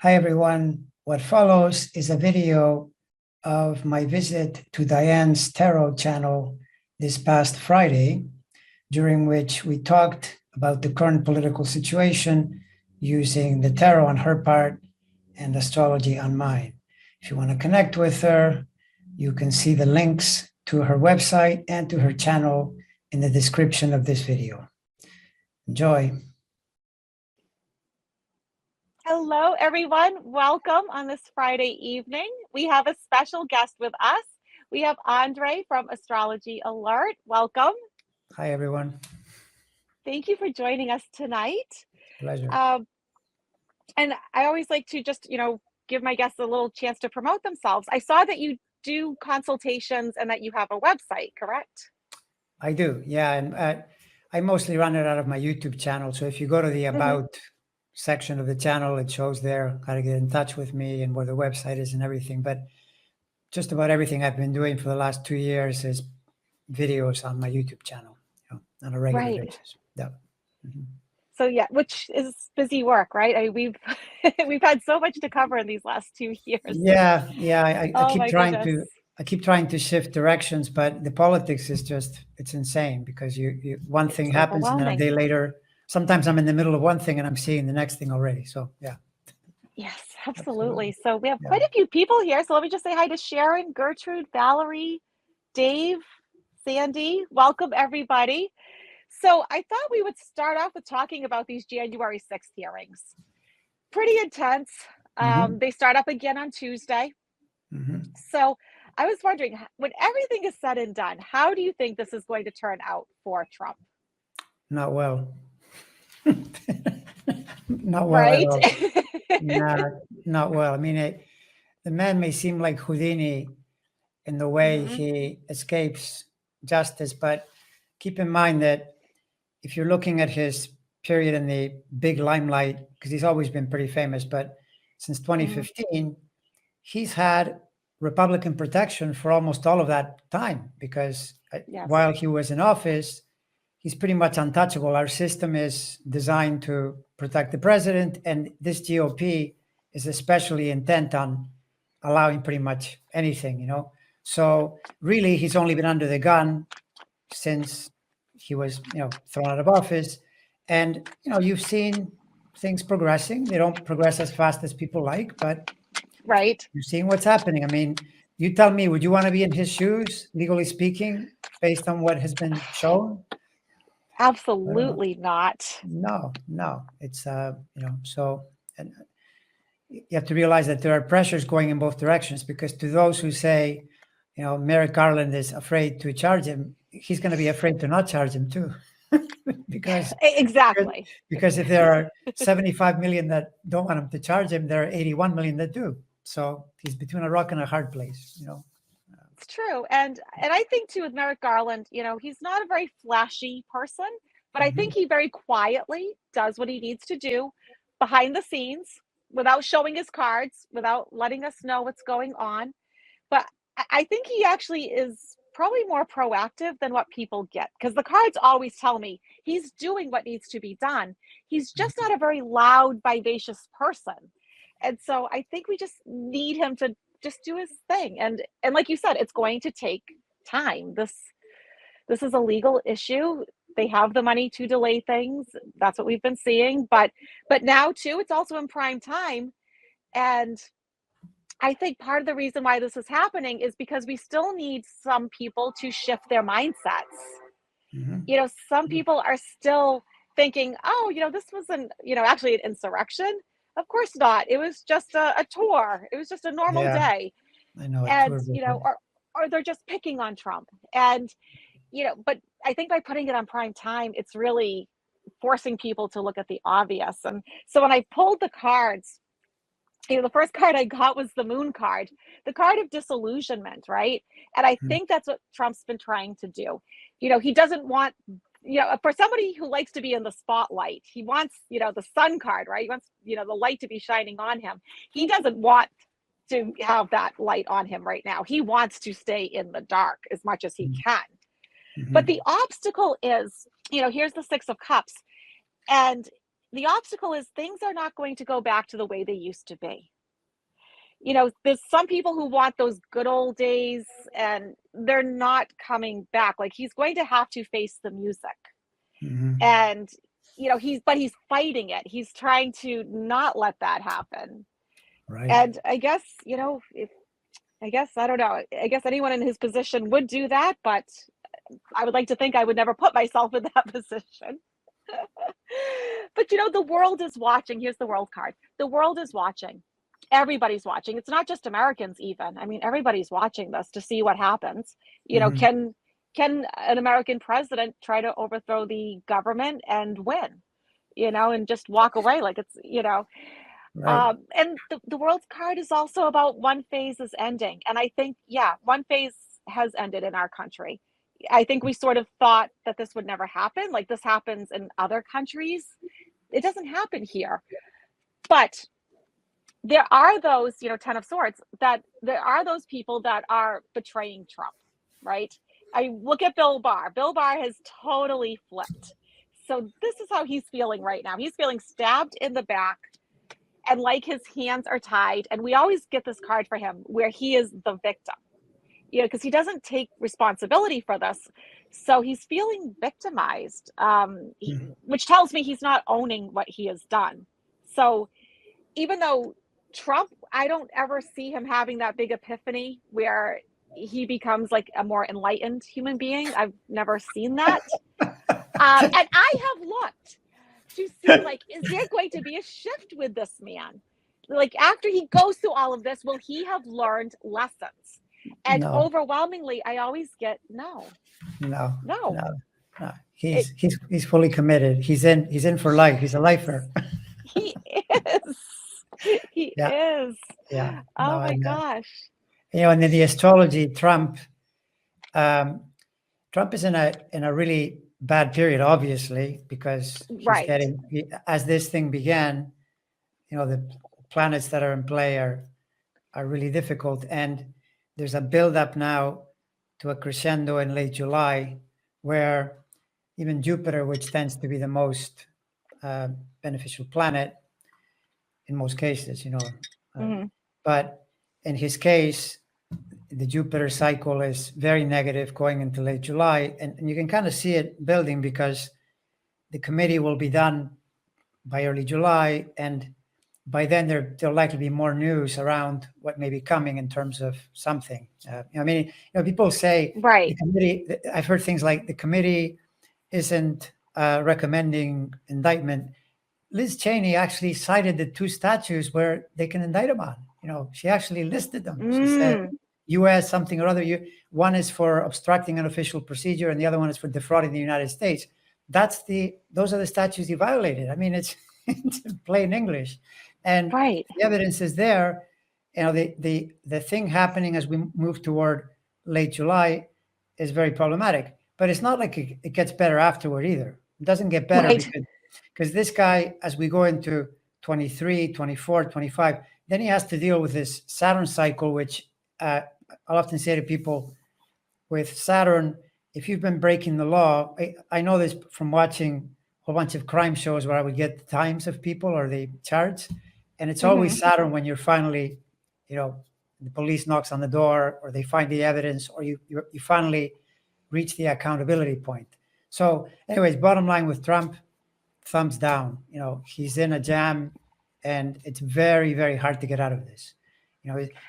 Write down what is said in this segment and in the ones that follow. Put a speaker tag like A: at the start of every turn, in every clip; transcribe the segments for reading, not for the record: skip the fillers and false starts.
A: Hi, everyone. What follows is a video of my visit to Dianne's tarot channel this past Friday, during which we talked about the current political situation using the tarot on her part and astrology on mine. If you want to connect with her, you can see the links to her website and to her channel in the description of this video. Enjoy.
B: Hello, everyone. Welcome on this Friday evening. We have a special guest with us. We have Andre from Astrology Alert. Welcome.
A: Hi, everyone.
B: Thank you for joining us tonight.
A: Pleasure.
B: And I always like to just, give my guests a little chance to promote themselves. I saw that you do consultations and that you have a website, correct?
A: I do, yeah. And I mostly run it out of my YouTube channel. So if you go to the About section of the channel, it shows there how to get in touch with me and where the website is and everything. But just about everything I've been doing for the last 2 years is videos on my YouTube channel, on a regular basis. Yeah.
B: So yeah, which is busy work, right? We've we've had so much to cover in these last 2 years.
A: Yeah. I
B: Oh
A: keep
B: my
A: trying
B: goodness.
A: I keep trying to shift directions, but the politics is just, it's insane because one thing happens and then a day later, sometimes I'm in the middle of one thing and I'm seeing the next thing already. So yeah.
B: Yes, absolutely. So we have quite a few people here. So let me just say hi to Sharon, Gertrude, Valerie, Dave, Sandy. Welcome, everybody. So I thought we would start off with talking about these January 6th hearings. Pretty intense. They start up again on Tuesday. So I was wondering, when everything is said and done, how do you think this is going to turn out for Trump?
A: Not well. Not well
B: right?
A: at all. Nah, not well. I mean, the man may seem like Houdini in the way he escapes justice, but keep in mind that if you're looking at his period in the big limelight, because he's always been pretty famous, but since 2015, he's had Republican protection for almost all of that time, because while he was in office, he's pretty much untouchable. Our system is designed to protect the president, and this GOP is especially intent on allowing pretty much anything, So really, he's only been under the gun since he was, thrown out of office. And, you've seen things progressing. They don't progress as fast as people like, but you're seeing what's happening. I mean, you tell me, would you want to be in his shoes, legally speaking, based on what has been shown?
B: Absolutely not.
A: No. It's, so and you have to realize that there are pressures going in both directions, because to those who say, Merrick Garland is afraid to charge him, he's going to be afraid to not charge him too. because if there are 75 million that don't want him to charge him, there are 81 million that do. So he's between a rock and a hard place,
B: It's true. And I think too with Merrick Garland, he's not a very flashy person, but I think he very quietly does what he needs to do behind the scenes without showing his cards, without letting us know what's going on. But I think he actually is probably more proactive than what people get, because the cards always tell me he's doing what needs to be done. He's just not a very loud, vivacious person. And so I think we just need him to just do his thing. And like you said, it's going to take time. This is a legal issue. They have the money to delay things. That's what we've been seeing. But now too, it's also in prime time. And I think part of the reason why this is happening is because we still need some people to shift their mindsets. Some people are still thinking, oh, this wasn't, actually an insurrection. Of course not. It was just a tour. It was just a normal day.
A: I know.
B: And, or they're just picking on Trump. And, but I think by putting it on prime time, it's really forcing people to look at the obvious. And so when I pulled the cards, the first card I got was the moon card, the card of disillusionment, right? And I think that's what Trump's been trying to do. He doesn't want, for somebody who likes to be in the spotlight, he wants, the sun card, right? He wants, the light to be shining on him. He doesn't want to have that light on him right now. He wants to stay in the dark as much as he can. But the obstacle is, here's the Six of Cups. And the obstacle is things are not going to go back to the way they used to be. There's some people who want those good old days and they're not coming back. Like he's going to have to face the music. And he's fighting it. He's trying to not let that happen.
A: Right.
B: And I guess, if I guess I don't know. I guess anyone in his position would do that, but I would like to think I would never put myself in that position. But the world is watching. Here's the world card. The world is watching. Everybody's watching. It's not just Americans even. I mean, everybody's watching this to see what happens. Can an American president try to overthrow the government and win? And just walk away like it's,
A: Right.
B: and the world's card is also about one phase is ending. And I think, yeah, one phase has ended in our country. I think we sort of thought that this would never happen. Like this happens in other countries. It doesn't happen here. But there are those, 10 of swords, that there are those people that are betraying Trump, right? I look at Bill Barr. Bill Barr has totally flipped. So this is how he's feeling right now. He's feeling stabbed in the back and like his hands are tied. And we always get this card for him where he is the victim, because he doesn't take responsibility for this. So he's feeling victimized, which tells me he's not owning what he has done. So even though Trump, I don't ever see him having that big epiphany where he becomes like a more enlightened human being. I've never seen that. And I have looked to see, like, is there going to be a shift with this man? Like, after he goes through all of this, will he have learned lessons? And overwhelmingly, I always get no.
A: He's fully committed. He's in for life. He's a lifer.
B: He is. He is.
A: Yeah.
B: Oh my gosh.
A: And in the astrology, Trump is in a really bad period, obviously, because he's as this thing began, the planets that are in play are really difficult. And there's a build-up now to a crescendo in late July, where even Jupiter, which tends to be the most beneficial planet in most cases, but in his case, the Jupiter cycle is very negative going into late July. And you can kind of see it building because the committee will be done by early July. And by then there'll likely be more news around what may be coming in terms of something. People say, the committee, I've heard things like the committee isn't recommending indictment. Liz Cheney actually cited the two statutes where they can indict him on. She actually listed them. She said, U.S. something or other. One is for obstructing an official procedure, and the other one is for defrauding the United States. Those are the statutes he violated. I mean, it's plain English, and the evidence is there. The thing happening as we move toward late July is very problematic. But it's not like it gets better afterward either. It doesn't get better because this guy, as we go into 23, 24, 25, then he has to deal with this Saturn cycle, which I'll often say to people, with Saturn, if you've been breaking the law, I know this from watching a whole bunch of crime shows where I would get the times of people or the charts, and it's always Saturn when you're finally, the police knocks on the door or they find the evidence or you finally reach the accountability point. So anyways, bottom line with Trump, thumbs down. He's in a jam and it's very, very hard to get out of this.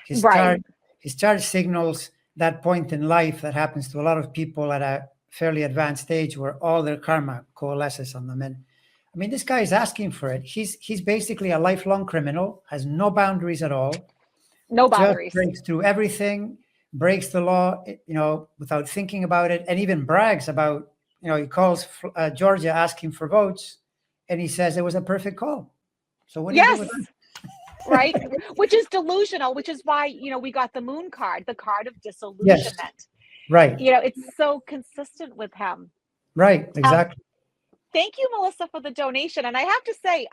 A: His chart signals that point in life that happens to a lot of people at a fairly advanced age where all their karma coalesces on them. And I mean, this guy is asking for it. He's basically a lifelong criminal, has no boundaries at all.
B: No boundaries.
A: Just breaks through everything, breaks the law, without thinking about it, and even brags about, he calls Georgia asking for votes, and he says it was a perfect call. So what do you do with that?
B: Right, which is delusional, which is why we got the moon card, the card of disillusionment.
A: Yes. Right.
B: It's so consistent with him.
A: Right, exactly.
B: Thank you, Melissa, for the donation. And I have to say,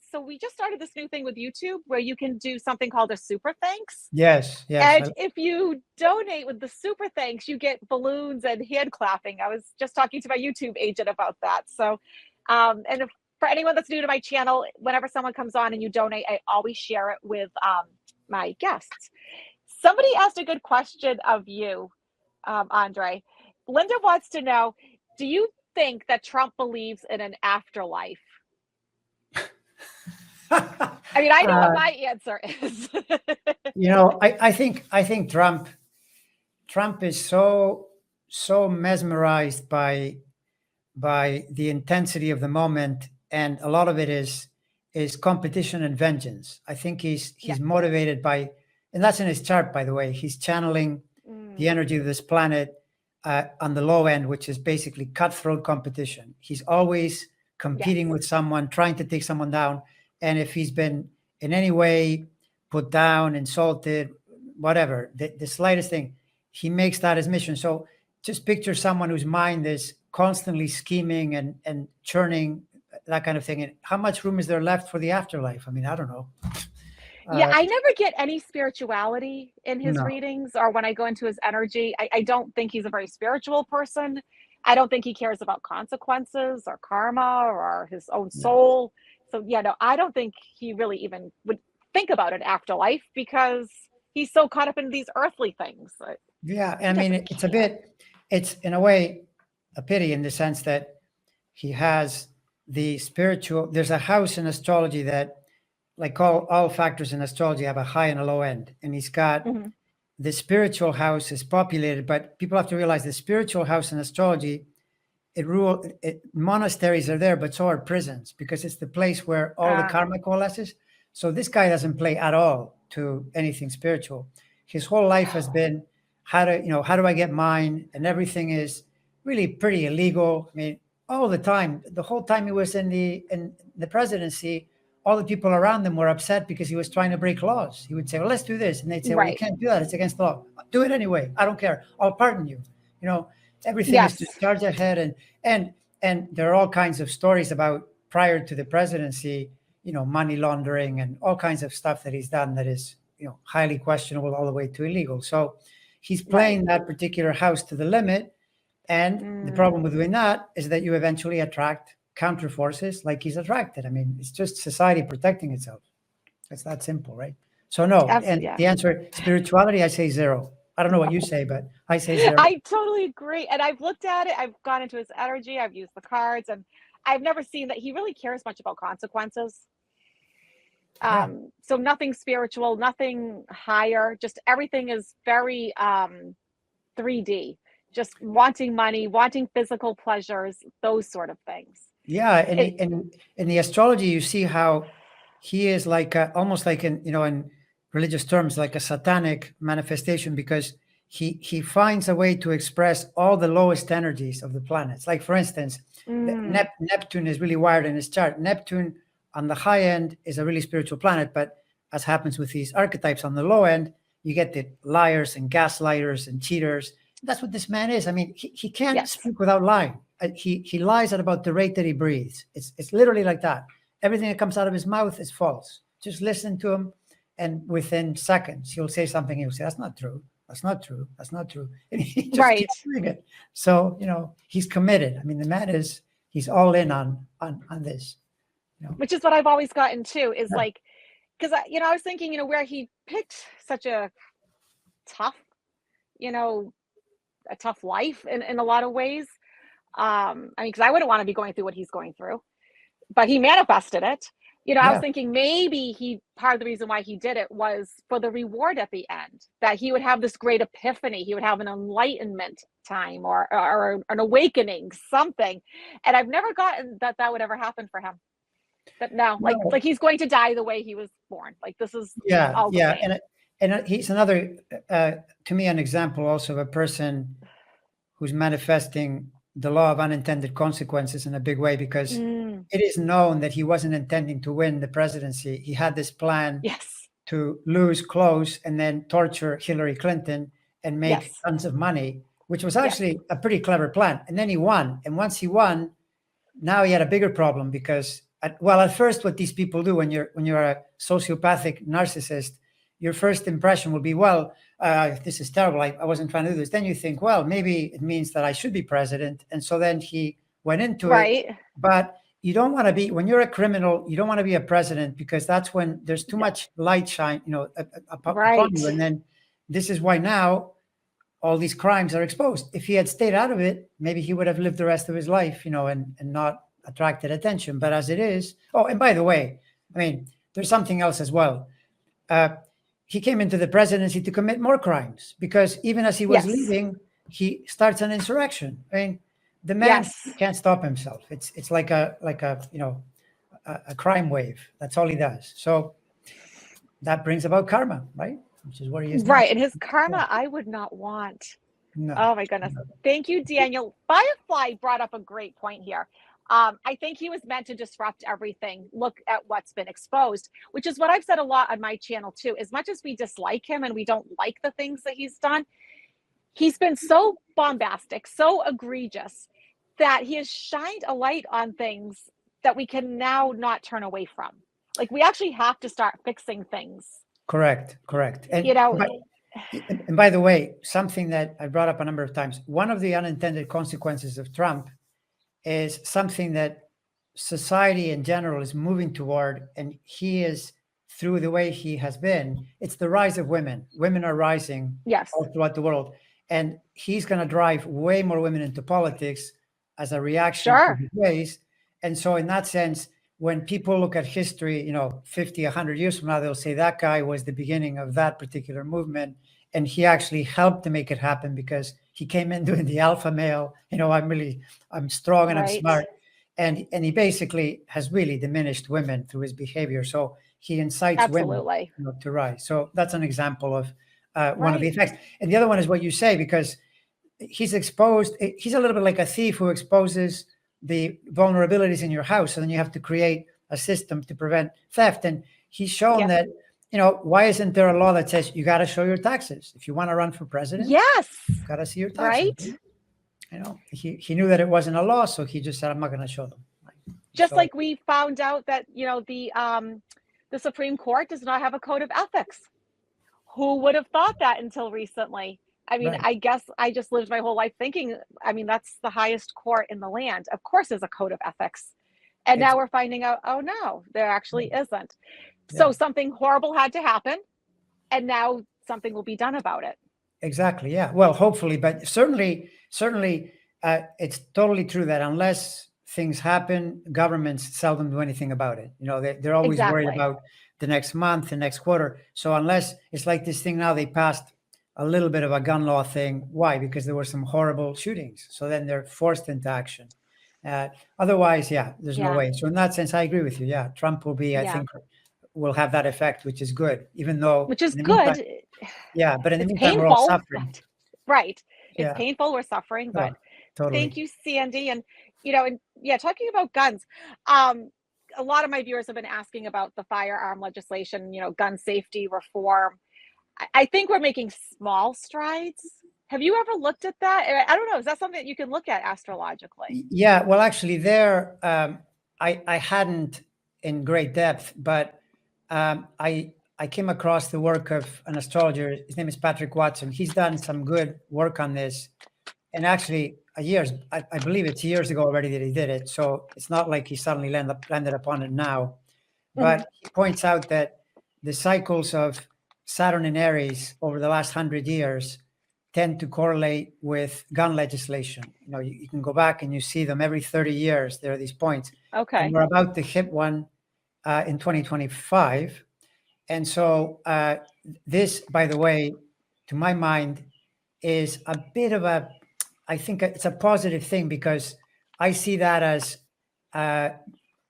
B: so we just started this new thing with YouTube where you can do something called a super thanks.
A: Yes.
B: And if you donate with the super thanks, you get balloons and hand clapping. I was just talking to my YouTube agent about that. So, and for anyone that's new to my channel, whenever someone comes on and you donate, I always share it with my guests. Somebody asked a good question of you, Andre. Linda wants to know, do you think that Trump believes in an afterlife? I mean, I know what my answer is.
A: I think Trump is so mesmerized by the intensity of the moment, and a lot of it is competition and vengeance. I think he's motivated by, and that's in his chart, by the way. He's channeling the energy of this planet on the low end, which is basically cutthroat competition. He's always competing with someone, trying to take someone down. And if he's been in any way put down, insulted, whatever, the slightest thing, he makes that his mission. So just picture someone whose mind is constantly scheming and churning, that kind of thing. And how much room is there left for the afterlife? I mean, I don't know.
B: Yeah, I never get any spirituality in his readings or when I go into his energy. I don't think he's a very spiritual person. I don't think he cares about consequences or karma or his own soul. So, no, I don't think he really even would think about an afterlife because he's so caught up in these earthly things.
A: Yeah, I mean, it's in a way a pity in the sense that he has the spiritual. There's a house in astrology that, like all factors in astrology, have a high and a low end. And he's got the spiritual house is populated, but people have to realize the spiritual house in astrology, monasteries are there, but so are prisons, because it's the place where all the karma coalesces. So this guy doesn't play at all to anything spiritual. His whole life has been how do I get mine? And everything is really pretty illegal. I mean, all the time, the whole time he was in the presidency, all the people around him were upset because he was trying to break laws. He would say, well, let's do this. And they'd say, well, you can't do that. It's against the law. Do it anyway. I don't care. I'll pardon you. Everything is to charge ahead. And there are all kinds of stories about prior to the presidency, money laundering and all kinds of stuff that he's done that is, highly questionable all the way to illegal. So he's playing that particular house to the limit. And the problem with doing that is that you eventually attract counter forces like he's attracted. I mean, it's just society protecting itself. It's that simple, right? So no, the answer, spirituality, I say 0. I don't know what you say, but I say 0.
B: I totally agree. And I've looked at it. I've gone into his energy. I've used the cards, and I've never seen that he really cares much about consequences. So nothing spiritual, nothing higher, just everything is very 3D, just wanting money, wanting physical pleasures, those sort of things.
A: Yeah, and in the astrology, you see how he is like almost like in religious terms, like a satanic manifestation, because he finds a way to express all the lowest energies of the planets. Like, for instance, Neptune is really wired in his chart. Neptune on the high end is a really spiritual planet, but as happens with these archetypes on the low end, you get the liars and gaslighters and cheaters. That's what this man is. I mean, he can't speak without lying. He lies at about the rate that he breathes. It's literally like that. Everything that comes out of his mouth is false. Just listen to him, and within seconds, he'll say something. He'll say, "That's not true. That's not true. That's not true." And he just keeps doing it. So he's committed. I mean, the man he's all in on this.
B: Which is what I've always gotten too. Is like, because I was thinking, where he picked such a tough, a tough life in a lot of ways. I mean, because I wouldn't want to be going through what he's going through, but he manifested it. I was thinking maybe part of the reason why he did it was for the reward at the end, that he would have this great epiphany. He would have an enlightenment time or an awakening, something. And I've never gotten that would ever happen for him. But like he's going to die the way he was born. Like, this is all the same.
A: And he's another, to me, an example also of a person who's manifesting the law of unintended consequences in a big way, because it is known that he wasn't intending to win the presidency. He had this plan to lose close and then torture Hillary Clinton and make tons of money, which was actually a pretty clever plan. And then he won. And once he won, now he had a bigger problem because, at first, what these people do when you're a sociopathic narcissist, your first impression will be, this is terrible. I wasn't trying to do this. Then you think, well, maybe it means that I should be president. And so then he went into it. But you don't want to be, when you're a criminal, you don't want to be a president, because that's when there's too
B: No.
A: much light shine, upon
B: Right.
A: you. And then this is why now all these crimes are exposed. If he had stayed out of it, maybe he would have lived the rest of his life, and not attracted attention. But as it is, oh, and by the way, I mean, there's something else as well. He came into the presidency to commit more crimes, because even as he was
B: Yes.
A: leaving, he starts an insurrection. I mean, the man
B: Yes.
A: can't stop himself. It's like a a crime wave. That's all he does. So that brings about karma, right? Which is where he is now.
B: Right. And his karma, I would not want.
A: No.
B: Oh my goodness. Thank you, Daniel. Firefly brought up a great point here. I think he was meant to disrupt everything. Look at what's been exposed, which is what I've said a lot on my channel too. As much as we dislike him and we don't like the things that he's done, he's been so bombastic, so egregious, that he has shined a light on things that we can now not turn away from. Like, we actually have to start fixing things.
A: Correct. And,
B: You know,
A: and by the way, something that I brought up a number of times, one of the unintended consequences of Trump is something that society in general is moving toward, and he is, through the way he has been, it's the rise of women. Women are rising
B: yes,
A: all throughout the world, and he's going to drive way more women into politics as a reaction to
B: sure.
A: his ways. And so in that sense, when people look at history, 50, 100 years from now, they'll say that guy was the beginning of that particular movement. And he actually helped to make it happen, because he came in doing the alpha male, I'm strong and I'm
B: Right.
A: smart. And he basically has really diminished women through his behavior. So he incites
B: Absolutely.
A: women to rise. So that's an example of one of the
B: Right.
A: effects. And the other one is what you say, because he's exposed, he's a little bit like a thief who exposes the vulnerabilities in your house. And then you have to create a system to prevent theft. And he's shown
B: Yep.
A: that, why isn't there a law that says you got to show your taxes? If you want to run for president,
B: Yes.
A: you got to see your taxes.
B: Right.
A: He knew that it wasn't a law, so he just said, I'm not going to show them.
B: Just like we found out that, the Supreme Court does not have a code of ethics. Who would have thought that until recently? I mean,
A: Right.
B: I guess I just lived my whole life thinking, that's the highest court in the land. Of course, there's a code of ethics. And now we're finding out, oh no, there actually isn't. So
A: Yeah.
B: something horrible had to happen, and now something will be done about it.
A: Exactly. Yeah. Well, hopefully, but certainly, it's totally true that unless things happen, governments seldom do anything about it. They're always worried
B: Exactly.
A: about the next month, the next quarter. So unless it's like this thing now, they passed a little bit of a gun law thing. Why? Because there were some horrible shootings. So then they're forced into action. Otherwise, yeah, there's no
B: Yeah.
A: way. So in that sense, I agree with you. Yeah, Trump will be, I
B: Yeah.
A: think, will have that effect, which is good, even though
B: Which is
A: in the meantime-
B: good.
A: yeah, but in the
B: It's
A: meantime, we're all
B: painful.
A: suffering.
B: Right. It's
A: Yeah.
B: painful. We're suffering, but
A: Totally.
B: thank you, Sandy. And, talking about guns, a lot of my viewers have been asking about the firearm legislation, gun safety reform. I think we're making small strides. Have you ever looked at that? I don't know. Is that something that you can look at astrologically?
A: Yeah, well, actually, I hadn't in great depth, but I came across the work of an astrologer. His name is Patrick Watson. He's done some good work on this, and actually, I believe it's years ago already that he did it. So it's not like he suddenly landed upon it now. But he points out that the cycles of Saturn in Aries over the last 100 years tend to correlate with gun legislation. You can go back and you see them every 30 years. There are these points.
B: Okay.
A: And we're about to hit one in 2025. And so this, by the way, to my mind, is a bit of I think it's a positive thing, because I see that as, how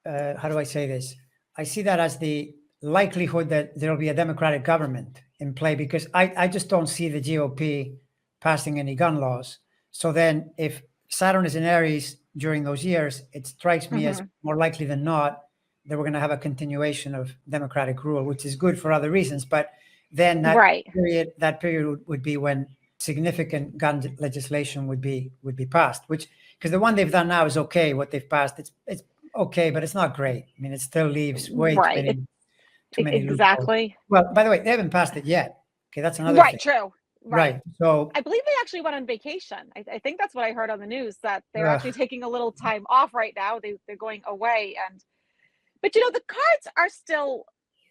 A: do I say this? I see that as the likelihood that there'll be a democratic government in play, because I just don't see the GOP passing any gun laws. So then if Saturn is in Aries during those years, it strikes me as more likely than not that we're going to have a continuation of democratic rule, which is good for other reasons. But then that period would be when significant gun legislation would be passed, because the one they've done now is okay. What they've passed, it's okay, but it's not great. I mean, it still leaves way too many
B: exactly.
A: loopholes. Well, by the way, they haven't passed it yet. Okay, that's another thing.
B: True.
A: Right. So,
B: I believe they actually went on vacation. I think that's what I heard on the news, that they're actually
A: ugh,
B: taking a little time off right now. They're going away, and but the cards are still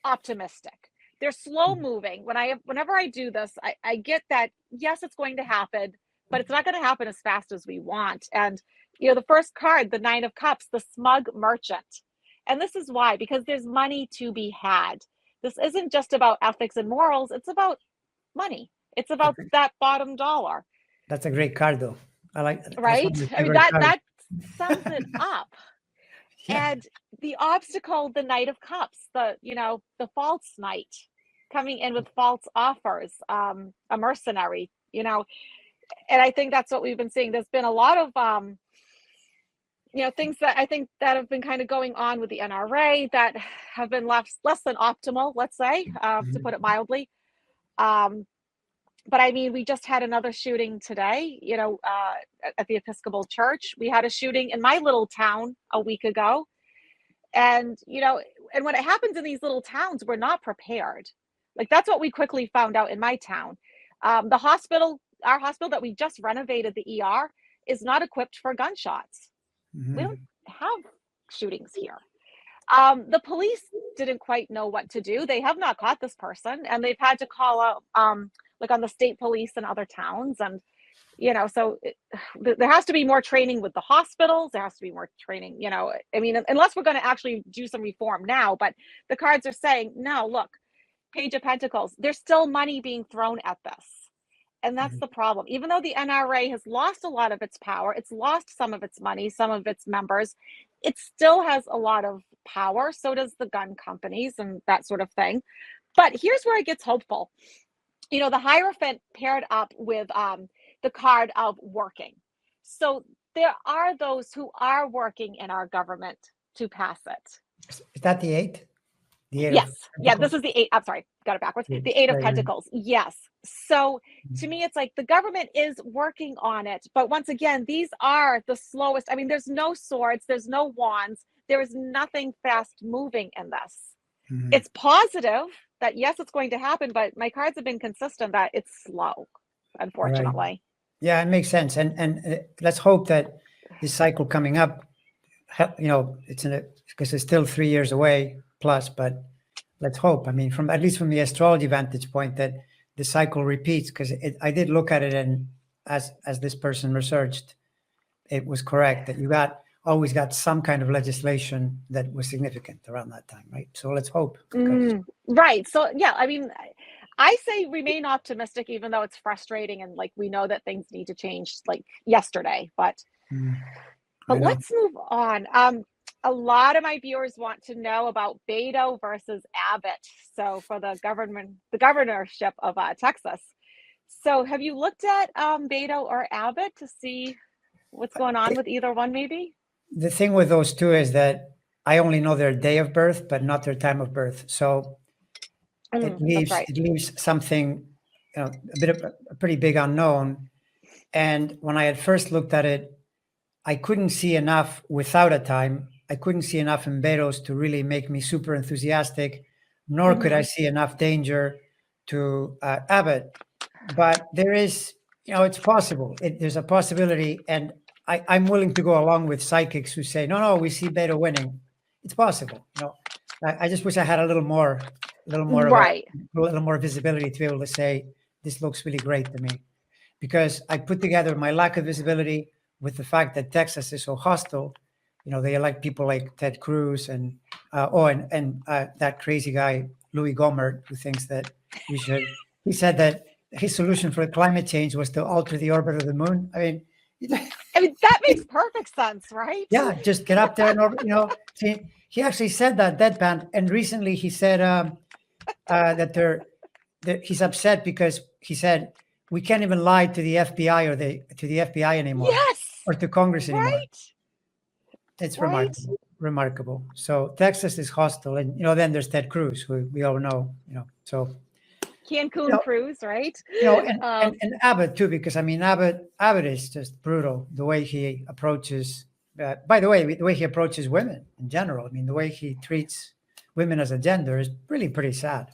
B: optimistic. They're slow moving. Whenever I do this, I get that yes, it's going to happen, but it's not going to happen as fast as we want. And the first card, the Nine of Cups, the smug merchant. And this is why, because there's money to be had. This isn't just about ethics and morals, it's about money. It's about
A: okay,
B: that bottom dollar,
A: that's a great card, though. That's one
B: right?
A: of my
B: I mean,
A: favorite cards.
B: that sums it up.
A: Yeah.
B: And the obstacle, the Knight of Cups, the false knight coming in with false offers, a mercenary, and I think that's what we've been seeing. There's been a lot of things that I think that have been kind of going on with the NRA that have been less than optimal, let's say, to
A: Mhm.
B: put it mildly. Um, but I mean, we just had another shooting today, at the Episcopal Church. We had a shooting in my little town a week ago. And, and when it happens in these little towns, we're not prepared. Like, that's what we quickly found out in my town. Our hospital that we just renovated, the ER, is not equipped for gunshots. We don't
A: Mhm.
B: have shootings here. The police didn't quite know what to do. They have not caught this person, and they've had to call out, like on the state police in other towns. And, so there has to be more training with the hospitals. There has to be more training, I mean, unless we're going to actually do some reform now. But the cards are saying, no, look, Page of Pentacles, there's still money being thrown at this. And that's
A: Mhm.
B: the problem. Even though the NRA has lost a lot of its power, it's lost some of its money, some of its members, it still has a lot of power. So does the gun companies and that sort of thing. But here's where it gets hopeful. The Hierophant paired up with the card of working. So there are those who are working in our government to pass it.
A: Is that the eight? The eight of
B: Yes. Yeah, this
A: pentacles?
B: is the eight. I'm sorry, got it backwards.
A: Yeah,
B: The Eight of
A: right, right.
B: Pentacles. Yes. So to
A: Mhm.
B: me, it's like the government is working on it. But once again, these are the slowest. I mean, there's no swords, there's no wands, there is nothing fast moving in this.
A: Mhm.
B: It's positive that yes, it's going to happen, but my cards have been consistent that it's slow,
A: Right.
B: unfortunately.
A: Yeah, it makes sense. And let's hope that this cycle coming up, it's in it because it's still 3 years away plus, but let's hope. I mean, from at least from the astrology vantage point, that the cycle repeats. Because I did look at it, and as this person researched, it was correct that you always got some kind of legislation that was significant around that time, right? So let's hope. Because
B: Right. So yeah, I mean, I say remain optimistic, even though it's frustrating and like we know that things need to change like yesterday. But
A: mm, I
B: but
A: know.
B: let's move on. A lot of my viewers want to know about Beto versus Abbott. So for the governorship of Texas. So have you looked at Beto or Abbott to see what's going on with either one, maybe?
A: The thing with those two is that I only know their day of birth, but not their time of birth. So
B: That's right.
A: it leaves something, a bit of a pretty big unknown. And when I had first looked at it, I couldn't see enough without a time. I couldn't see enough in Betos to really make me super enthusiastic, nor could I
B: Hmm.
A: see enough danger to Abbott. But there is, it's possible. There's a possibility, and I'm willing to go along with psychics who say, no, no, we see Beto winning. It's possible. I just wish I had a little more,
B: Right.
A: a little more visibility to be able to say this looks really great to me, because I put together my lack of visibility with the fact that Texas is so hostile. They elect people like Ted Cruz and that crazy guy Louis Gohmert, who thinks that we should. He said that his solution for climate change was to alter the orbit of the moon. I mean,
B: I mean, that makes perfect sense, right?
A: yeah, just get up there and orbit. See, he actually said that deadpan. And recently he said that he's upset because he said we can't even lie to the FBI to the FBI anymore,
B: Yes.
A: or to Congress anymore.
B: Right.
A: It's
B: Right.
A: remarkable. So Texas is hostile, and then there's Ted Cruz, who we all know. So you
B: Cancun
A: know,
B: cruise, right?
A: and Abbott too, because I mean Abbott is just brutal. The way he approaches, by the way, the way he approaches women in general. I mean, the way he treats women as a gender is really pretty sad.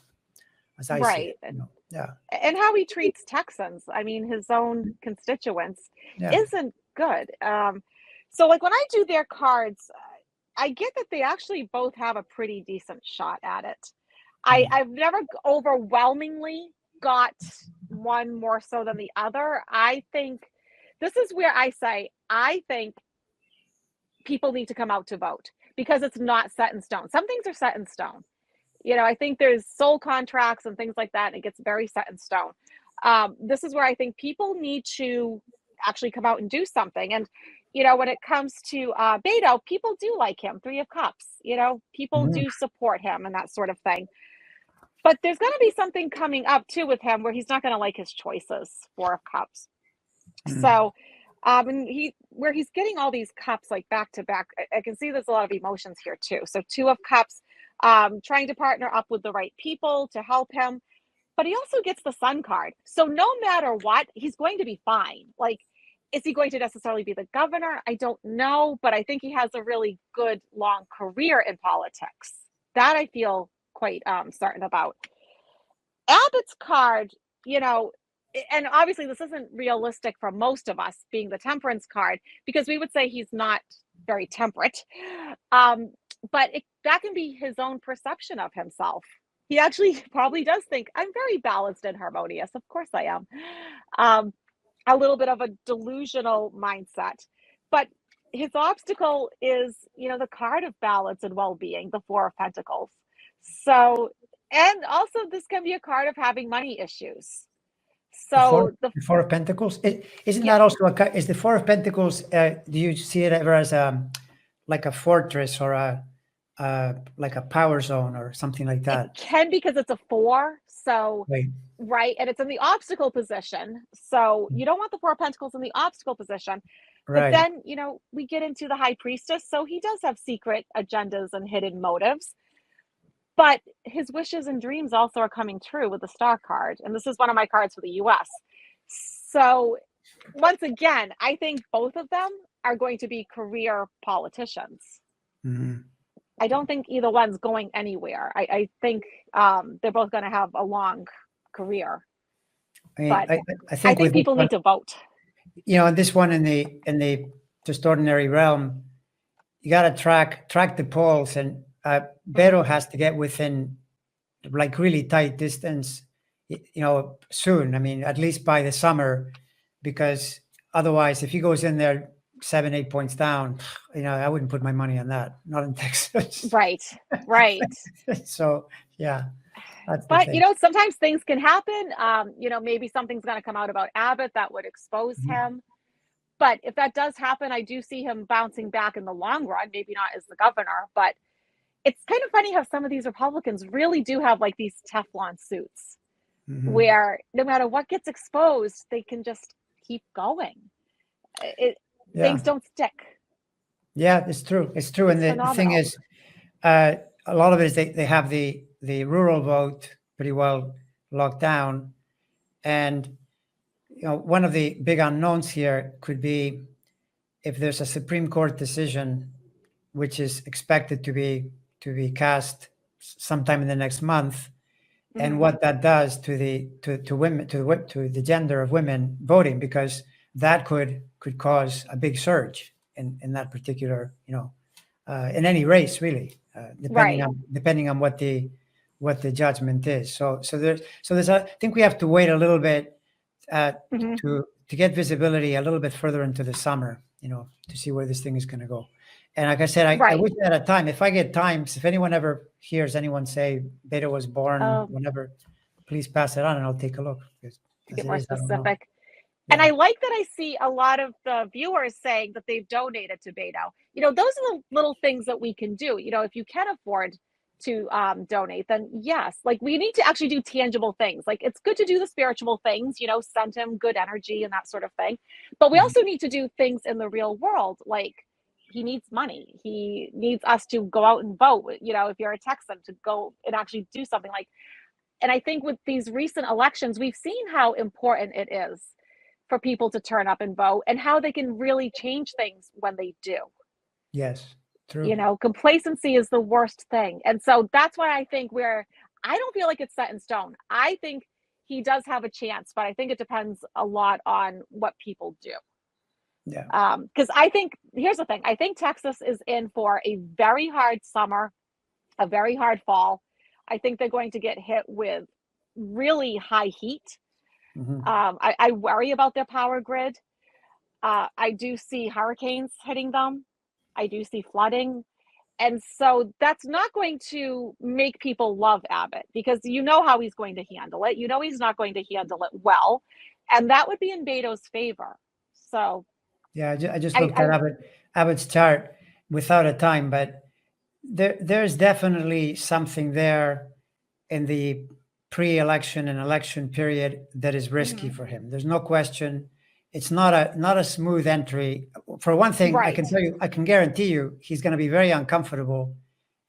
A: as I see
B: Right.
A: it. You know, yeah,
B: And how he treats Texans, I mean, his own constituents,
A: yeah,
B: isn't good. So like when I do their cards, I get that they actually both have a pretty decent shot at it.
A: mm,
B: I've never overwhelmingly got one more so than the other. I think this is where I say I think people need to come out to vote because it's not set in stone. Some things are set in stone. I think there's soul contracts and things like that, and it gets very set in stone. This is where I think people need to actually come out and do something. And, when it comes to Beto, people do like him, Three of Cups, people
A: mhm,
B: do support him and that sort of thing. But there's going to be something coming up too with him where he's not going to like his choices, Four of Cups.
A: mm.
B: So, and where he's getting all these cups like back to back, I can see there's a lot of emotions here too. So, Two of Cups, trying to partner up with the right people to help him, but he also gets the Sun card. So, no matter what, he's going to be fine. Like, is he going to necessarily be the governor? I don't know, but I think he has a really good long career in politics. That I feel quite certain about. Abbott's card, you know, and obviously this isn't realistic for most of us being the temperance card because we would say he's not very temperate. Um, but that can be his own perception of himself. He actually probably does think I'm very balanced and harmonious. Of course I am. Um, a little bit of a delusional mindset. But his obstacle is, the card of balance and well-being, the Four of Pentacles. So, and also this can be a card of having money issues. So
A: The four of Pentacles. Isn't
B: yeah,
A: that also is the Four of Pentacles? Do you see it ever as like a fortress or like a power zone or something like
B: it
A: that?
B: can because it's a four. So,
A: Right.
B: right, and it's in the obstacle position. So you don't want the Four of Pentacles in the obstacle position. But
A: Right.
B: then, we get into the High Priestess. So he does have secret agendas and hidden motives. But his wishes and dreams also are coming true with the Star card. And this is one of my cards for the US. So, once again, I think both of them are going to be career politicians.
A: Mhm.
B: I don't think either one's going anywhere. I think they're both going to have a long career.
A: I mean,
B: But
A: I
B: I
A: think
B: think
A: with this
B: people
A: one,
B: need to vote.
A: this one in the just ordinary realm, you got to track the polls, and
B: Mhm.
A: Beto has to get within like really tight distance, soon. I mean, at least by the summer, because otherwise, if he goes in there 7, 8 points down, I wouldn't put my money on that. Not in Texas.
B: Right, right.
A: So yeah, that's the
B: But
A: thing.
B: sometimes things can happen. Maybe something's going to come out about Abbott that would expose
A: Mhm.
B: him. But if that does happen, I do see him bouncing back in the long run, maybe not as the governor, but it's kind of funny how some of these Republicans really do have like these Teflon suits
A: Mhm.
B: where no matter what gets exposed, they can just keep going. It
A: Yeah,
B: Things don't stick.
A: yeah, it's true. It's true. And
B: It's
A: the thing
B: phenomenal.
A: is, uh, a lot of it is they have the rural vote pretty well locked down, and one of the big unknowns here could be if there's a Supreme Court decision, which is expected to be cast sometime in the next month, and
B: Hmm.
A: what that does to women to the gender of women voting, because that could cause a big surge in that particular in any race really,
B: Right.
A: depending on what the judgment is. So there's I think we have to wait a little bit uh,
B: Hmm.
A: to get visibility a little bit further into the summer, to see where this thing is going to go. And like I said, I
B: Right.
A: wish I had a time. If I get times, if anyone ever hears anyone say Beta was born,
B: Um,
A: whenever, please pass it on and I'll take a look. Because
B: to
A: as
B: get
A: it
B: more
A: is, I don't know.
B: specific. And
A: Yeah.
B: I like that I see a lot of the viewers saying that they've donated to Beto. Those are the little things that we can do. If you can afford to donate, then yes, like we need to actually do tangible things. Like it's good to do the spiritual things, send him good energy and that sort of thing. But we
A: Mhm.
B: also need to do things in the real world. Like he needs money. He needs us to go out and vote. If you're a Texan, to go and actually do something like. And I think with these recent elections, we've seen how important it is for people to turn up and vote and how they can really change things when they do.
A: Yes. True.
B: Complacency is the worst thing. And so that's why I think I don't feel like it's set in stone. I think he does have a chance, but I think it depends a lot on what people do.
A: Yeah.
B: Because I think here's the thing. I think Texas is in for a very hard summer, a very hard fall. I think they're going to get hit with really high heat. I worry about their power grid. I do see hurricanes hitting them. I do see flooding. And so that's not going to make people love Abbott because you know how he's going to handle it. You know he's not going to handle it well. And that would be in Beto's favor. So
A: Yeah, I just
B: I,
A: looked
B: I
A: at Abbott's chart without a time, but there's definitely something there in the pre-election and election period that is risky
B: mhm,
A: for him. There's no question. It's not a smooth entry. For one thing, I can
B: right.
A: tell you, I can guarantee you, he's going to be very uncomfortable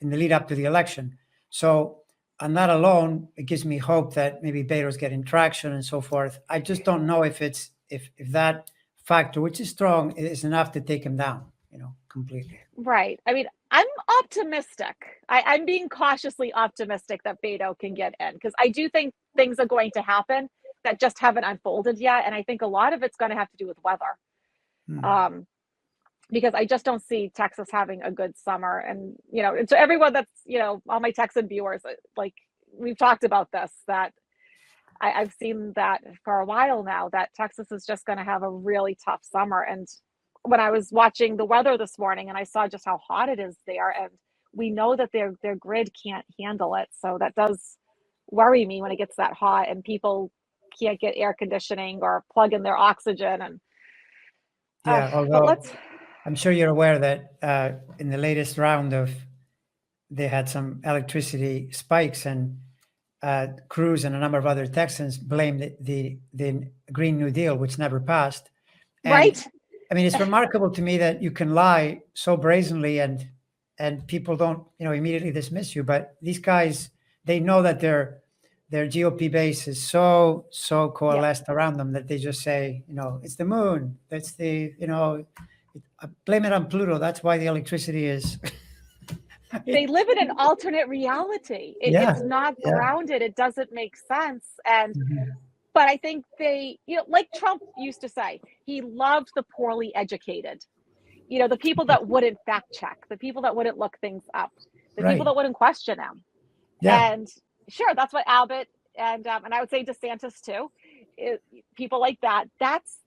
A: in the lead up to the election. So, on that alone, it gives me hope that maybe Beto's getting traction and so forth. I just don't know if it's if that factor, which is strong, is enough to take him down, completely.
B: Right. I mean, I'm optimistic. I'm being cautiously optimistic that Beto can get in because I do think things are going to happen that just haven't unfolded yet. And I think a lot of it's going to have to do with weather.
A: Hmm.
B: Um, because I just don't see Texas having a good summer. And, to everyone that's, all my Texan viewers, like we've talked about this, that I've seen that for a while now, that Texas is just going to have a really tough summer. And when I was watching the weather this morning and I saw just how hot it is there, and we know that their grid can't handle it. So that does worry me when it gets that hot and people can't get air conditioning or plug in their oxygen. And
A: Yeah,
B: but
A: although
B: let's
A: I'm sure you're aware that in the latest round they had some electricity spikes, and Cruz and a number of other Texans blamed the Green New Deal, which never passed. And
B: right.
A: I mean, it's remarkable to me that you can lie so brazenly and people don't, immediately dismiss you. But these guys, they know that their GOP base is so
B: Yep.
A: coalesced around them that they just say, it's the moon. That's blame it on Pluto. That's why the electricity is.
B: They live in an alternate reality.
A: Yeah,
B: It's not
A: yeah.
B: grounded. It doesn't make sense. And
A: Mhm.
B: but I think they, like Trump used to say, he loved the poorly educated. The people that wouldn't fact check, the people that wouldn't look things up, the people
A: Right.
B: that wouldn't question him.
A: Yeah.
B: And sure, that's what Abbott and I would say DeSantis too. People like that. That's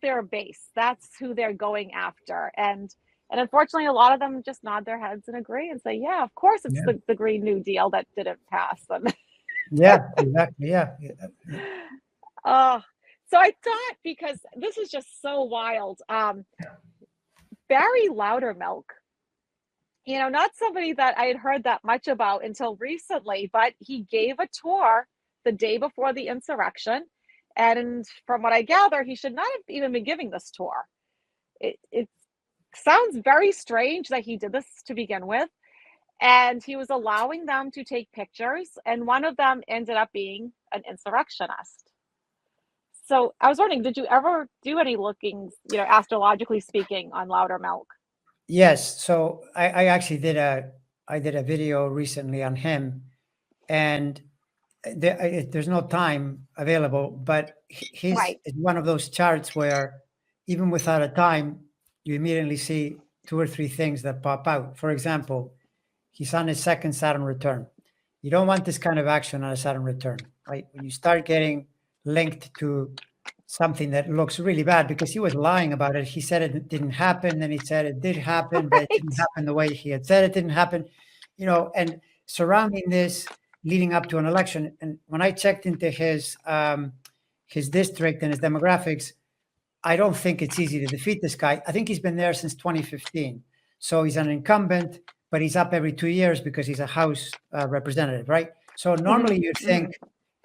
B: their base. That's who they're going after. And unfortunately, a lot of them just nod their heads and agree and say, yeah, of course, it's
A: Yeah.
B: the Green New Deal that didn't pass. And
A: Yeah. Exactly. Yeah. Yeah.
B: oh, so I thought because this is just so wild. Barry Loudermilk, not somebody that I had heard that much about until recently, but he gave a tour the day before the insurrection. And from what I gather, he should not have even been giving this tour. It sounds very strange that he did this to begin with. And he was allowing them to take pictures, and one of them ended up being an insurrectionist. So I was wondering, did you ever do any lookings, astrologically speaking, on Loudermilk?
A: Yes. So I actually did a video recently on him, and there's no time available, but his
B: Right.
A: is one of those charts where even without a time, you immediately see two or three things that pop out. For example, he's on his second Saturn return. You don't want this kind of action on a Saturn return, right? When you start getting linked to something that looks really bad, because he was lying about it. He said it didn't happen, then he said it did happen, but it didn't
B: Right.
A: happen the way he had said it didn't happen, and surrounding this leading up to an election. And when I checked into his district and his demographics, I don't think it's easy to defeat this guy. I think he's been there since 2015. So he's an incumbent, but he's up every 2 years because he's a House representative, right? So normally
B: Mhm,
A: you'd think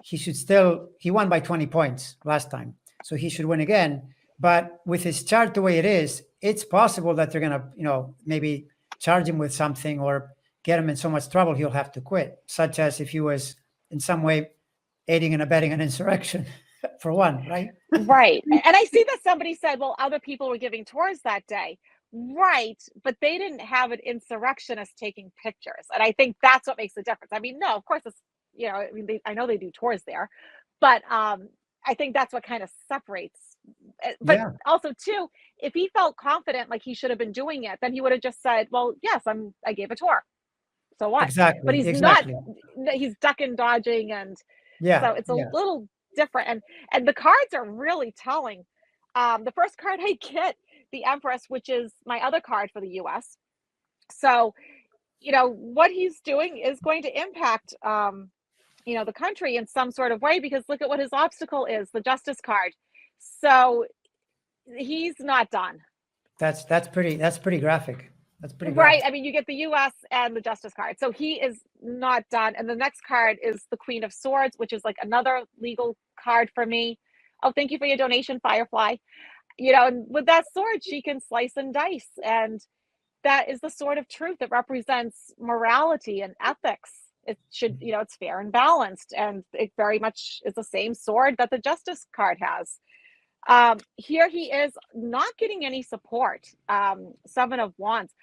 B: mhm.
A: he won by 20 points last time. So he should win again. But with his chart the way it is, it's possible that they're going to, maybe charge him with something or get him in so much trouble he'll have to quit, such as if he was in some way aiding and abetting an insurrection, for one, right?
B: Right. And I see that somebody said, well, other people were giving tours that day. Right. But they didn't have an insurrectionist taking pictures. And I think that's what makes the difference. I mean, no, of course, it's, I mean, I know they do tours there, but I think that's what kind of separates. But
A: Yeah,
B: also too, if he felt confident like he should have been doing it, then he would have just said, "Well, yes, I gave a tour. So what?" But
A: exactly,
B: he's not.
A: exactly.
B: He's ducking, dodging, and so
A: Yeah,
B: it's a
A: yeah.
B: little different. And the cards are really telling. The first card I get, the Empress, which is my other card for the U.S. So what he's doing is going to impact the country in some sort of way, because look at what his obstacle is, the Justice card. So he's not done.
A: That's pretty graphic. That's pretty
B: Right.
A: graphic.
B: I mean, you get the US and the Justice card. So he is not done. And the next card is the Queen of Swords, which is like another legal card for me. Oh, thank you for your donation, Firefly. And with that sword, she can slice and dice. And that is the sword of truth. It represents morality and ethics. It should, it's fair and balanced. And it very much is the same sword that the Justice card has. Here he is not getting any support. Seven of Wands,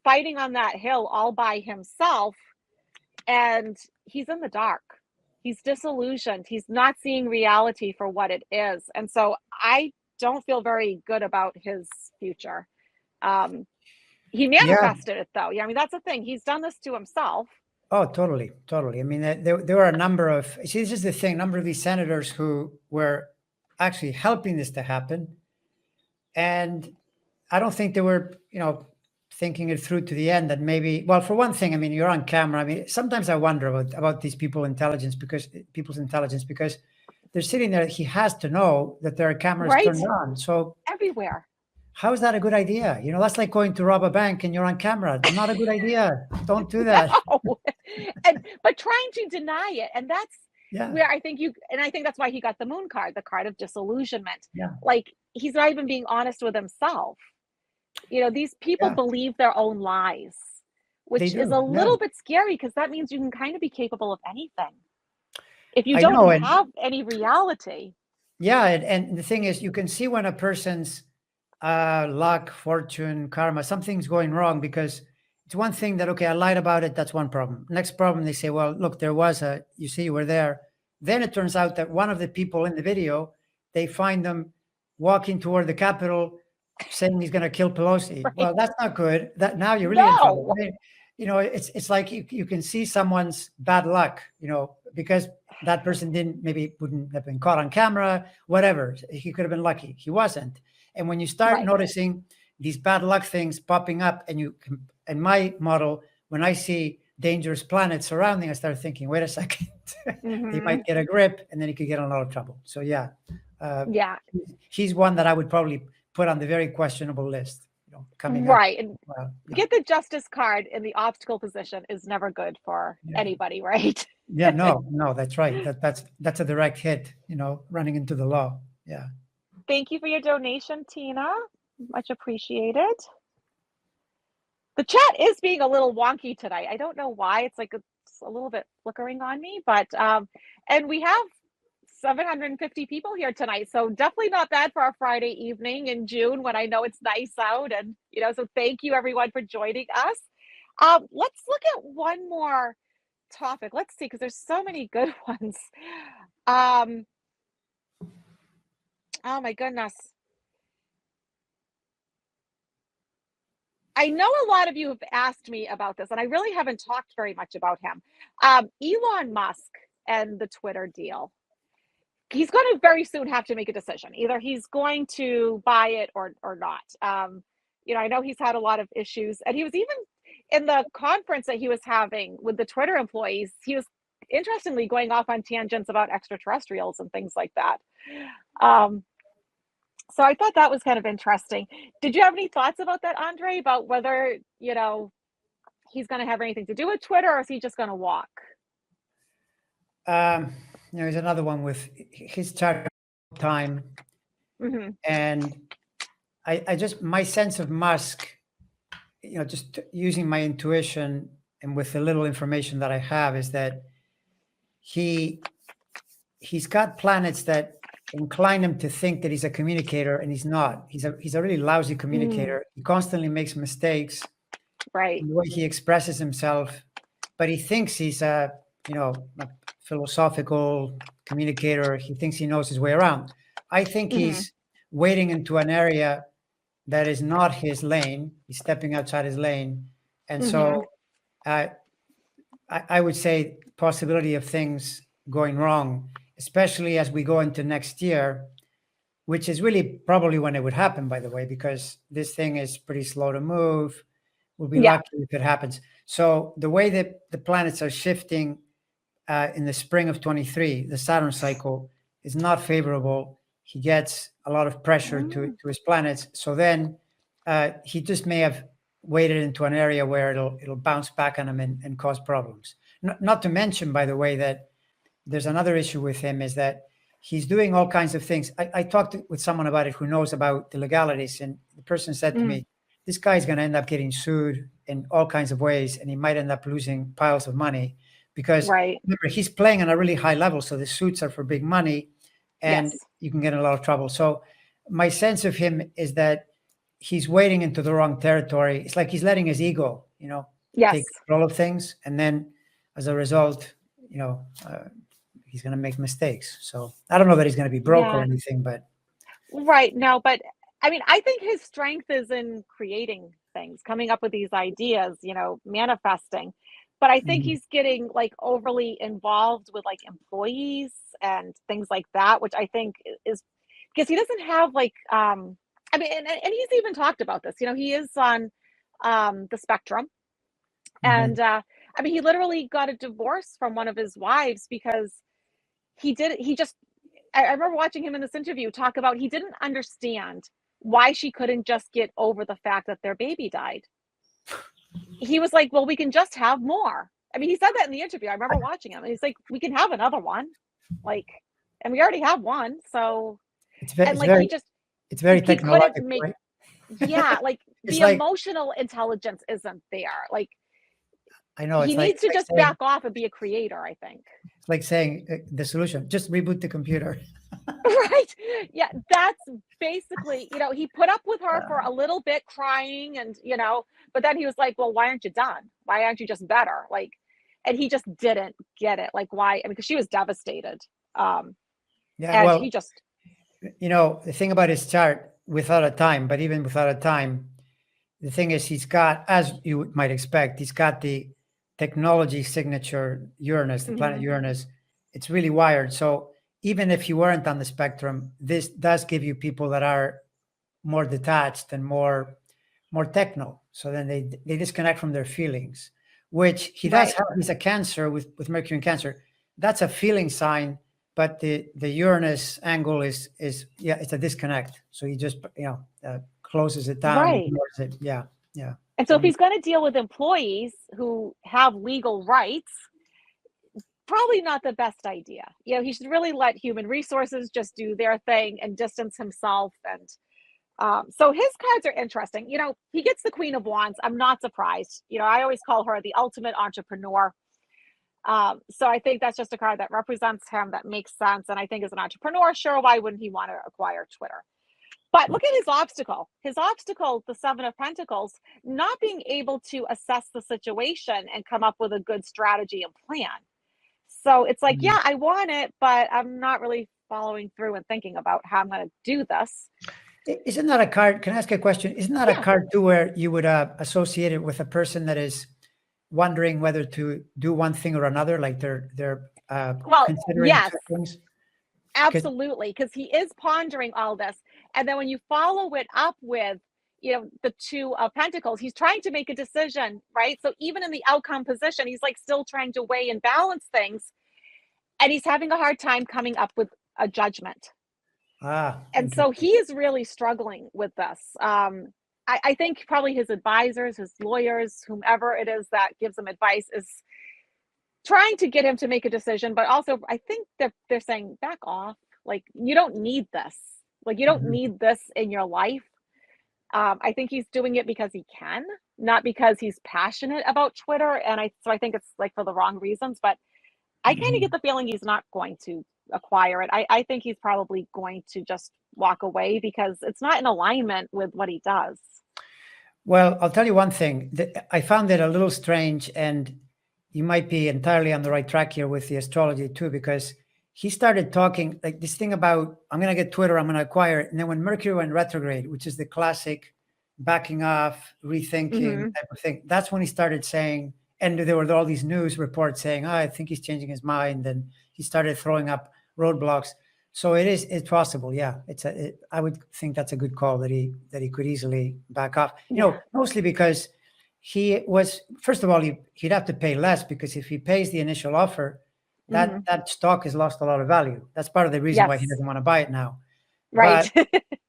B: fighting on that hill all by himself, and he's in the dark. He's disillusioned. He's not seeing reality for what it is. And so I don't feel very good about his future. He
A: Yeah.
B: manifested it though. Yeah, I mean, that's the thing. He's done this to himself.
A: Oh, totally, totally. I mean, there were a number of, see, this is the thing, a number of these senators who were actually helping this to happen. And I don't think they were, thinking it through to the end, that maybe, well, for one thing, I mean, you're on camera. I mean, sometimes I wonder about these people's intelligence, because they're sitting there. He has to know that there are cameras
B: Right?
A: turned on. So
B: Everywhere.
A: how is that a good idea? That's like going to rob a bank and you're on camera. Not a good idea. Don't do that.
B: No. But trying to deny it. And that's
A: Yeah.
B: where I think that's why he got the Moon card, the card of disillusionment.
A: Yeah.
B: Like, he's not even being honest with himself. These people
A: Yeah.
B: believe their own lies,
A: They
B: which is
A: do.
B: a
A: Yeah.
B: little bit scary, because that means you can kind of be capable of anything if you
A: I
B: don't
A: know. And
B: have any reality.
A: yeah. And the thing is, you can see when a person's luck, fortune, karma, something's going wrong, because it's one thing that, okay, I lied about it. That's one problem. Next problem, they say, well, look, you see, you were there. Then it turns out that one of the people in the video, they find them walking toward the Capitol saying he's going to kill Pelosi.
B: Right?
A: Well, that's not good. That now you're really in trouble.
B: No.
A: I mean, it's like you can see someone's bad luck, because that person wouldn't have been caught on camera, whatever. He could have been lucky. He wasn't. And when you start
B: Right.
A: noticing these bad luck things popping up, and in my model, when I see dangerous planets surrounding, I start thinking, wait a second, they might get a grip, and then he could get in a lot of trouble. So yeah.
B: Yeah.
A: He's one that I would probably put on the very questionable list, coming
B: right.
A: up.
B: And
A: Well, yeah.
B: get the Justice card in the obstacle position is never good for anybody, right?
A: Yeah, no, that's right. That's a direct hit, running into the law. Yeah.
B: Thank you for your donation, Tina. Much appreciated. The chat is being a little wonky tonight. I don't know why. It's like it's a little bit flickering on me, but and we have 750 people here tonight, so definitely not bad for a Friday evening in June, when I know it's nice out. And so thank you everyone for joining us. Let's look at one more topic. Let's see, because there's so many good ones. Oh my goodness. I know a lot of you have asked me about this, and I really haven't talked very much about him. Elon Musk and the Twitter deal. He's going to very soon have to make a decision. Either he's going to buy it or not. I know he's had a lot of issues, and he was even in the conference that he was having with the Twitter employees. He was interestingly going off on tangents about extraterrestrials and things like that. So I thought that was kind of interesting. Did you have any thoughts about that, Andre, about whether, he's going to have anything to do with Twitter, or is he just going to walk?
A: There's another one with his chart time.
B: Mm-hmm.
A: And I just, my sense of Musk, just using my intuition and with the little information that I have, is that he's got planets that incline him to think that he's a communicator, and he's not. He's a really lousy communicator. He constantly makes mistakes,
B: right,
A: in the way he expresses himself, but he thinks he's a philosophical communicator. He thinks he knows his way around. I think he's wading into an area that is not his lane. He's stepping outside his lane. And so I would say possibility of things going wrong, especially as we go into next year, which is really probably when it would happen, by the way, because this thing is pretty slow to move. We'll be lucky if it happens. So the way that the planets are shifting in the spring of 23, the Saturn cycle is not favorable. He gets a lot of pressure to his planets. So then he just may have waded into an area where it'll bounce back on him and cause problems. Not to mention, by the way, that there's another issue with him is that he's doing all kinds of things. I talked with someone about it who knows about the legalities, and the person said to me, this guy's going to end up getting sued in all kinds of ways, and he might end up losing piles of money because remember, he's playing on a really high level. So the suits are for big money, and you can get in a lot of trouble. So my sense of him is that he's wading into the wrong territory. It's like he's letting his ego, take control of things. And then as a result, he's going to make mistakes. So I don't know that he's going to be broke or anything, but.
B: Right. No, but I mean, I think his strength is in creating things, coming up with these ideas, manifesting. But I think he's getting like overly involved with like employees and things like that, which I think is because he doesn't have like, I mean, and he's even talked about this, he is on the spectrum. And I mean, he literally got a divorce from one of his wives because I remember watching him in this interview talk about he didn't understand why she couldn't just get over the fact that their baby died. He was like, well, we can just have more. I mean, he said that in the interview. I remember watching him. And he's like, we can have another one. Like, and we already have one. So,
A: it's very technological, right?
B: Yeah, like the emotional intelligence isn't there. Like,
A: I know
B: he needs to just back off and be a creator, I think.
A: It's like saying the solution, just reboot the computer.
B: Right. Yeah, that's basically, he put up with her for a little bit crying and, but then he was like, well, why aren't you done? Why aren't you just better? Like, and he just didn't get it. Like, why? I mean, because she was devastated. He just.
A: The thing about his chart, without a time, but even without a time, the thing is he's got, as you might expect, he's got the technology signature Uranus, the planet Uranus. It's really wired. So even if you weren't on the spectrum, this does give you people that are more detached and more techno. So then they disconnect from their feelings, which he does have. He's a Cancer with Mercury in Cancer. That's a feeling sign, but the Uranus angle is it's a disconnect. So he just closes it down, ignores it. Yeah.
B: And so if he's going to deal with employees who have legal rights, probably not the best idea. He should really let human resources just do their thing and distance himself. And so his cards are interesting. He gets the Queen of Wands. I'm not surprised. I always call her the ultimate entrepreneur. So I think that's just a card that represents him, that makes sense. And I think as an entrepreneur, sure, why wouldn't he want to acquire Twitter? But look at his obstacle. His obstacle, the Seven of Pentacles, not being able to assess the situation and come up with a good strategy and plan. So it's like, yeah, I want it, but I'm not really following through and thinking about how I'm going to do this.
A: Isn't that a card? Can I ask a question? Isn't that a card too where you would associate it with a person that is wondering whether to do one thing or another, like they're considering things?
B: Absolutely, because he is pondering all this. And then when you follow it up with, the Two of Pentacles, he's trying to make a decision, right? So even in the outcome position, he's like still trying to weigh and balance things. And he's having a hard time coming up with a judgment. And so he is really struggling with this. I think probably his advisors, his lawyers, whomever it is that gives him advice is trying to get him to make a decision, but also I think they're saying back off. Like, you don't need this. Like, you don't need this in your life. I think he's doing it because he can, not because he's passionate about Twitter. And I think it's like for the wrong reasons, but I kind of get the feeling he's not going to acquire it. I think he's probably going to just walk away because it's not in alignment with what he does.
A: Well, I'll tell you one thing. I found it a little strange, and you might be entirely on the right track here with the astrology too, because he started talking like this thing about, I'm going to get Twitter, I'm going to acquire it. And then when Mercury went retrograde, which is the classic backing off, rethinking type of thing, that's when he started saying, and there were all these news reports saying, oh, I think he's changing his mind. And he started throwing up roadblocks. So it's possible. Yeah. I would think that's a good call that he could easily back off, mostly because he was, first of all, he'd have to pay less, because if he pays the initial offer, that stock has lost a lot of value. That's part of the reason why he doesn't want to buy it now.
B: Right.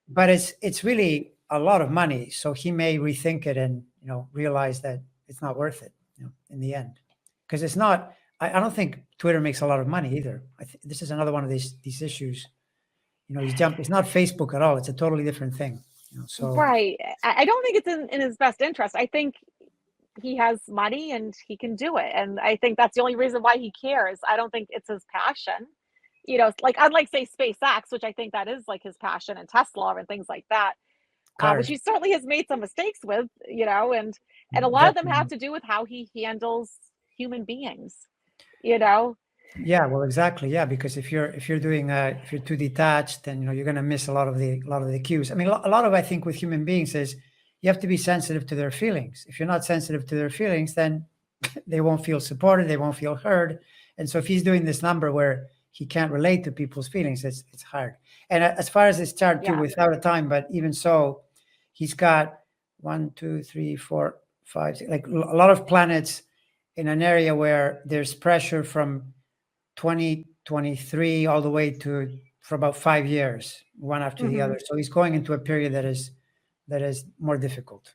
A: But it's really a lot of money. So he may rethink it and, realize that it's not worth it, in the end. Because it's not, I don't think Twitter makes a lot of money either. This is another one of these issues. It's not Facebook at all. It's a totally different thing. So
B: right. I don't think it's in his best interest. I think he has money and he can do it. And I think that's the only reason why he cares. I don't think it's his passion. Like unlike say SpaceX, which I think that is like his passion, and Tesla and things like that, which he certainly has made some mistakes with, and a lot of them have to do with how he handles human beings,
A: Yeah, well, exactly. Yeah, because if you're too detached, then you're going to miss a lot of the cues. I mean, a lot of, I think, with human beings is you have to be sensitive to their feelings. If you're not sensitive to their feelings, then they won't feel supported, they won't feel heard. And so if he's doing this number where he can't relate to people's feelings, it's hard. And as far as this chart too, without a time, but even so, he's got 1, 2, 3, 4, 5, 6, like a lot of planets in an area where there's pressure from 2023 all the way to for about 5 years, one after the other. So he's going into a period that is more difficult,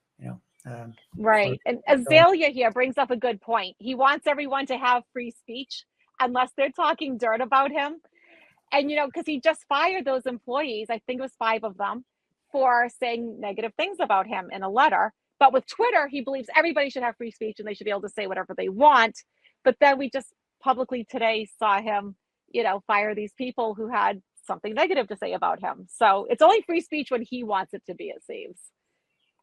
B: right. And Azalea here brings up a good point. He wants everyone to have free speech unless they're talking dirt about him. And, because he just fired those employees, I think it was 5 of them, for saying negative things about him in a letter. But with Twitter, he believes everybody should have free speech and they should be able to say whatever they want. But then we just publicly today saw him, fire these people who had something negative to say about him. So it's only free speech when he wants it to be, it seems.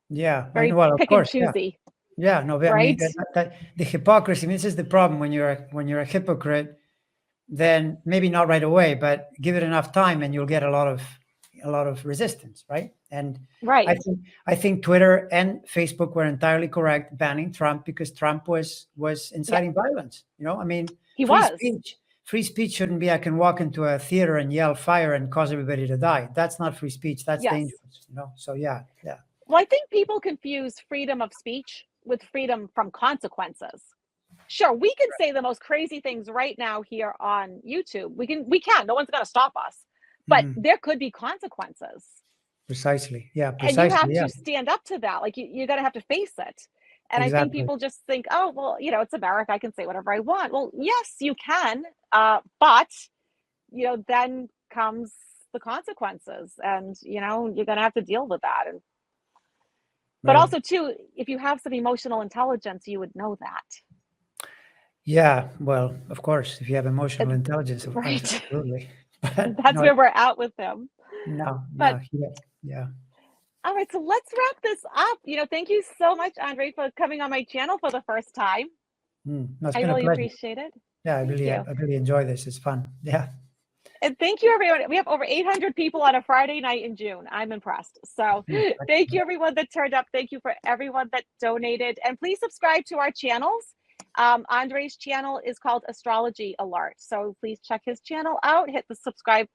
A: Yeah,
B: Very
A: well,
B: pick
A: of course,
B: and choosy.
A: Yeah, no, I mean, the hypocrisy. I mean, this is the problem when you're a hypocrite. Then maybe not right away, but give it enough time, and you'll get a lot of resistance, right? And I think Twitter and Facebook were entirely correct banning Trump, because Trump was inciting violence. I mean,
B: he
A: free speech shouldn't be I can walk into a theater and yell fire and cause everybody to die. That's not free speech. That's dangerous. So yeah.
B: Well, I think people confuse freedom of speech with freedom from consequences. Sure, we can say the most crazy things right now here on YouTube. We can. No one's going to stop us. But there could be consequences.
A: Precisely. Yeah.
B: And you have to stand up to that. Like you're going to have to face it. And I think people just think, oh, well, it's America. I can say whatever I want. Well, yes, you can. But, then comes the consequences, and, you're going to have to deal with that. But also, too, if you have some emotional intelligence, you would know that.
A: Yeah, well, of course, if you have emotional intelligence,
B: right?
A: Absolutely.
B: But that's where we're at with him.
A: Yeah.
B: All right, so let's wrap this up. Thank you so much, Andre, for coming on my channel for the first time.
A: It's
B: I
A: been
B: really
A: a pleasure.
B: appreciate it.
A: Yeah, I really enjoy this. It's fun. Yeah.
B: And thank you, everyone. We have over 800 people on a Friday night in June. I'm impressed. So thank you, everyone that turned up. Thank you for everyone that donated. And please subscribe to our channels. Andre's channel is called Astrology Alert. So please check his channel out. Hit the subscribe,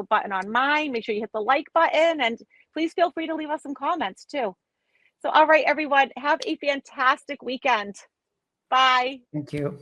B: button on mine. Make sure you hit the like button. And please feel free to leave us some comments, too. So, all right, everyone, have a fantastic weekend. Bye.
A: Thank you.